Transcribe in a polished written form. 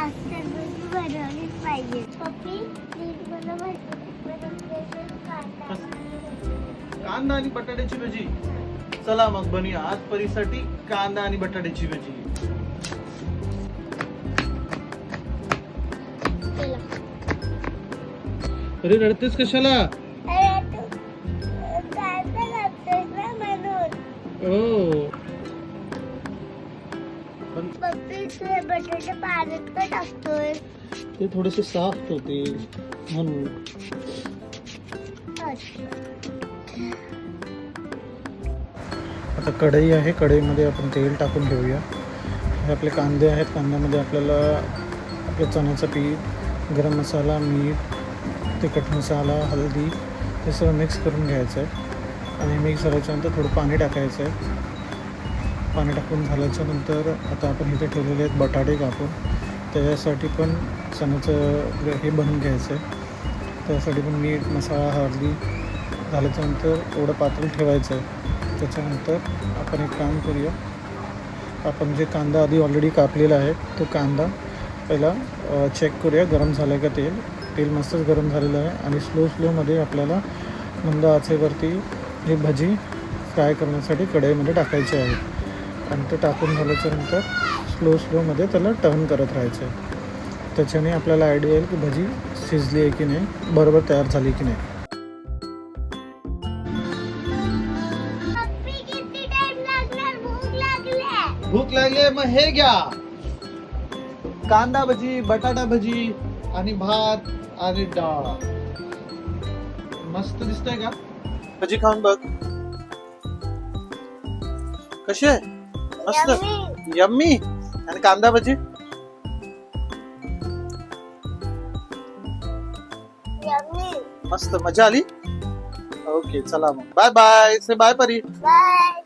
टरबूज बनवलीच पाहिजे. पप्पी प्लीज मला कांदा आणि बटाट्याची भजी. चला मग बनूया आज परीसाठी कांदा आणि बटाट्याची भजी. अरे रडतेस कशाला? हो पण बटाटे पाण्यात का टाकतोय? ते थोडेसे साफ होते म्हणून. आता कढई आहे, कढईमध्ये आपण तेल टाकून घेऊया. हे आपले कांदे आहेत, कांद्यामध्ये आपल्याला आपलं चण्याचं पीठ, गरम मसाला, मीठ, तिखट मसाला, हळदी हे सगळं मिक्स करून घ्यायचं आहे. आणि मिक्स झाल्याच्यानंतर थोडं पाणी टाकायचं आहे. पाणी टाकून झाल्याच्यानंतर आता आपण इथे ठेवलेले आहेत बटाटे कापून. त्याच्यासाठी पण चण्याचं हे बनवून घ्यायचं आहे. त्यासाठी पण मीठ, मसाला, हळदी झाल्याच्यानंतर एवढं पातळ ठेवायचं आहे. त्याच्यानंतर आपण एक काम करूया, आपण जे कांदा आधी ऑलरेडी कापलेला आहे तो कांदा पहिला चेक करूया गरम झालं का. तेल मस्तच गरम झालेलं आहे आणि स्लोमध्ये आपल्याला मंद आचेवरती ही भजी फ्राय करण्यासाठी कढईमध्ये टाकायची आहे. आणि ते टाकून झाल्याच्यानंतर स्लोमध्ये त्याला टर्न करत राहायचं आहे. त्याच्याने आपल्याला आयडिया येईल की भजी शिजली आहे की नाही, बरोबर तयार झाली की नाही. भूक लागली मग हे घ्या, कांदा भजी, बटाटा भजी आणि भात आणि डाळ. मस्त दिसतंय का? भजी खाऊन बघ कशी आहे. मस्त यम्मी. आणि कांदा भजी मस्त, मजा आली. ओके चला मग बाय बाय. से बाय परी. बाय.